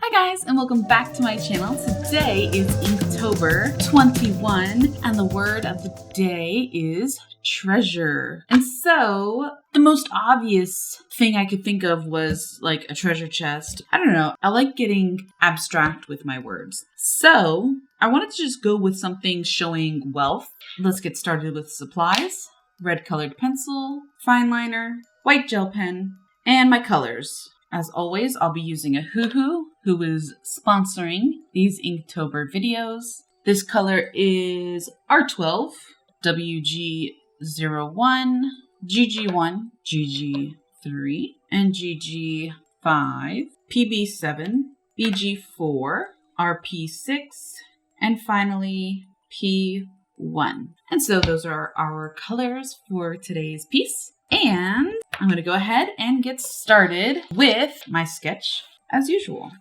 Hi guys, and welcome back to my channel. Today is Inktober 21, and the word of the day is treasure. And so, the most obvious thing I could think of was like a treasure chest. I don't know, I like getting abstract with my words. So, I wanted to just go with something showing wealth. Let's get started with supplies. Red colored pencil, fine liner, white gel pen, and my colors. As always, I'll be using Ohuhu, who is sponsoring these Inktober videos. This color is R12, WG01, GG1, GG3, and GG5, PB7, BG4, RP6, and finally P1. And so those are our colors for today's piece. And I'm going to go ahead and get started with my sketch as usual.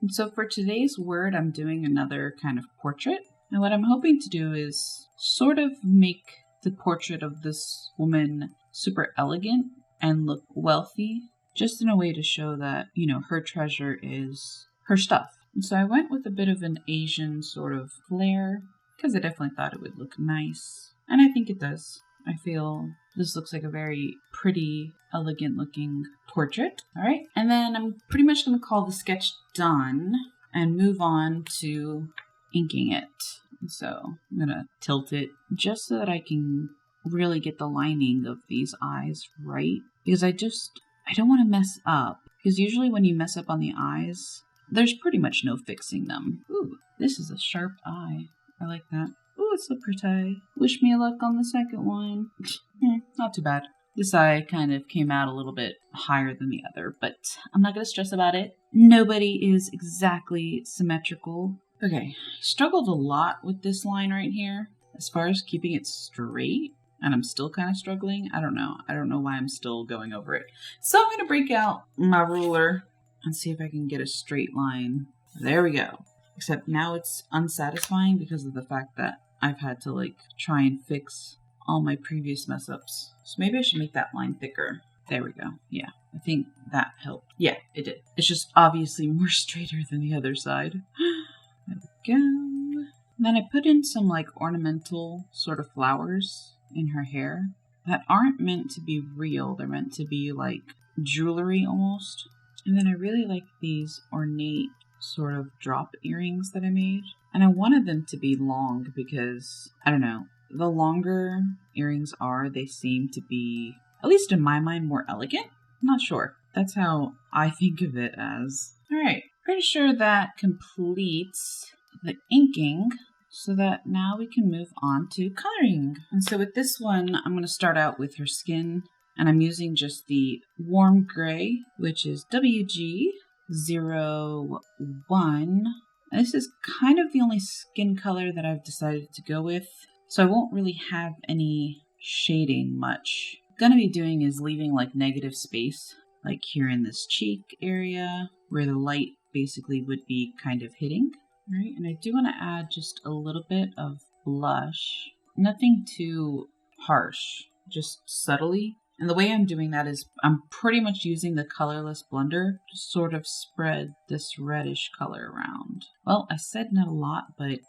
And so for today's word, I'm doing another kind of portrait. And what I'm hoping to do is sort of make the portrait of this woman super elegant and look wealthy, just in a way to show that, you know, her treasure is her stuff. And so I went with a bit of an Asian sort of flair because I definitely thought it would look nice. And I think it does. I feel this looks like a very pretty, elegant looking portrait. All right. And then I'm pretty much going to call the sketch done and move on to inking it. And so I'm going to tilt it just so that I can really get the lining of these eyes right. Because I don't want to mess up. Because usually when you mess up on the eyes, there's pretty much no fixing them. Ooh, this is a sharp eye. I like that. Ooh, it's so pretty. Wish me luck on the second one. Not too bad. This eye kind of came out a little bit higher than the other, but I'm not going to stress about it. Nobody is exactly symmetrical. Okay, I struggled a lot with this line right here as far as keeping it straight, and I'm still kind of struggling. I don't know why I'm still going over it. So I'm going to break out my ruler and see if I can get a straight line. There we go. Except now it's unsatisfying because of the fact that I've had to like try and fix all my previous mess ups. So maybe I should make that line thicker. There we go. Yeah, I think that helped. Yeah, it did. It's just obviously more straighter than the other side. There we go. And then I put in some like ornamental sort of flowers in her hair that aren't meant to be real. They're meant to be like jewelry almost. And then I really like these ornate sort of drop earrings that I made. And I wanted them to be long because, I don't know, the longer earrings are, they seem to be, at least in my mind, more elegant. I'm not sure. That's how I think of it as. Alright, pretty sure that completes the inking so that now we can move on to coloring. And so with this one, I'm going to start out with her skin. And I'm using just the warm gray, which is WG01. This is kind of the only skin color that I've decided to go with, so I won't really have any shading much. What I'm gonna be doing is leaving like negative space, like here in this cheek area, where the light basically would be kind of hitting. Right, and I do want to add just a little bit of blush. Nothing too harsh, just subtly. And the way I'm doing that is I'm pretty much using the colorless blender to sort of spread this reddish color around. Well, I said not a lot, but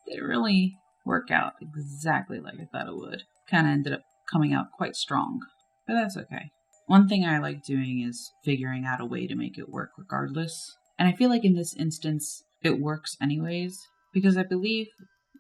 didn't really work out exactly like I thought it would. Kind of ended up coming out quite strong, but that's okay. One thing I like doing is figuring out a way to make it work regardless. And I feel like in this instance, it works anyways, because I believe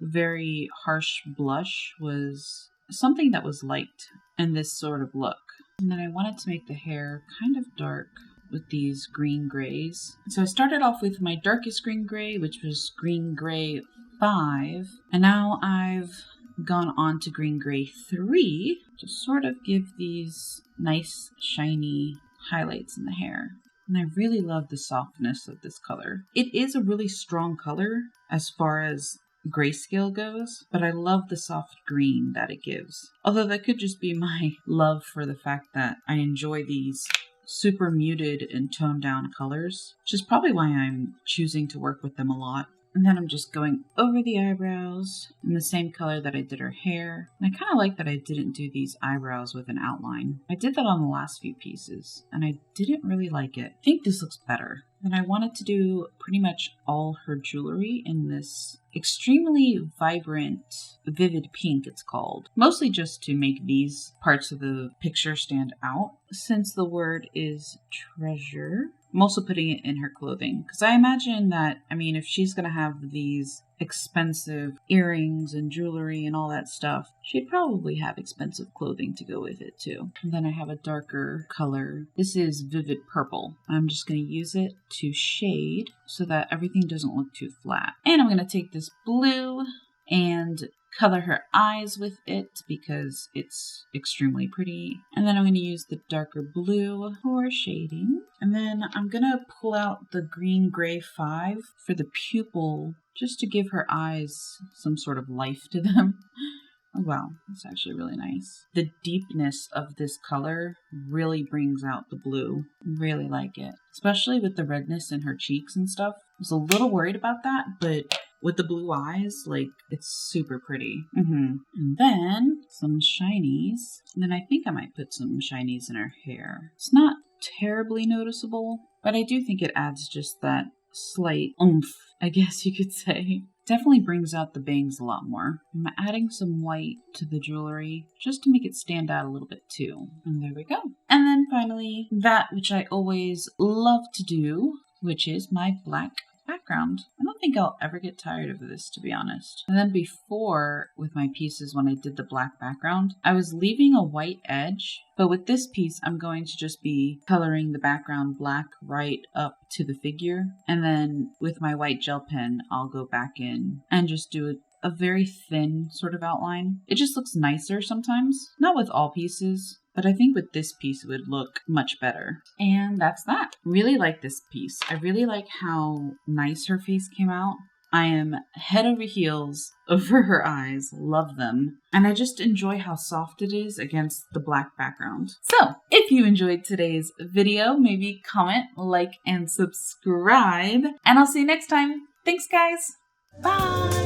very harsh blush was something that was liked in this sort of look. And then I wanted to make the hair kind of dark with these green grays. So I started off with my darkest green gray, which was green gray 5. And now I've gone on to green gray 3 to sort of give these nice shiny highlights in the hair. And I really love the softness of this color. It is a really strong color as far as grayscale goes, but I love the soft green that it gives. Although that could just be my love for the fact that I enjoy these super muted and toned down colors, which is probably why I'm choosing to work with them a lot. And then I'm just going over the eyebrows in the same color that I did her hair. And I kind of like that I didn't do these eyebrows with an outline. I did that on the last few pieces, and I didn't really like it. I think this looks better. And I wanted to do pretty much all her jewelry in this extremely vibrant, vivid pink, it's called. Mostly just to make these parts of the picture stand out. Since the word is treasure, I'm also putting it in her clothing. Because I imagine that, if she's going to have these expensive earrings and jewelry and all that stuff, she'd probably have expensive clothing to go with it too. And then I have a darker color. This is vivid purple. I'm just going to use it to shade so that everything doesn't look too flat. And I'm going to take this blue and color her eyes with it because it's extremely pretty. And then I'm going to use the darker blue for shading. And then I'm going to pull out the green gray 5 for the pupil just to give her eyes some sort of life to them. Oh wow, that's actually really nice. The deepness of this color really brings out the blue. Really like it. Especially with the redness in her cheeks and stuff. I was a little worried about that, but with the blue eyes, it's super pretty. And then some shinies. And then I think I might put some shinies in her hair. It's not terribly noticeable, but I do think it adds just that slight oomph, I guess you could say. Definitely brings out the bangs a lot more. I'm adding some white to the jewelry just to make it stand out a little bit too. And there we go. And then finally, that which I always love to do, which is my black background. I don't think I'll ever get tired of this, to be honest. And then before, with my pieces, when I did the black background, I was leaving a white edge, but with this piece, I'm going to just be coloring the background black right up to the figure. And then with my white gel pen, I'll go back in and just do a very thin sort of outline. It just looks nicer sometimes. Not with all pieces, but I think with this piece it would look much better. And that's that. Really like this piece. I really like how nice her face came out. I am head over heels over her eyes. Love them. And I just enjoy how soft it is against the black background. So, if you enjoyed today's video, maybe comment, like, and subscribe. And I'll see you next time. Thanks, guys. Bye!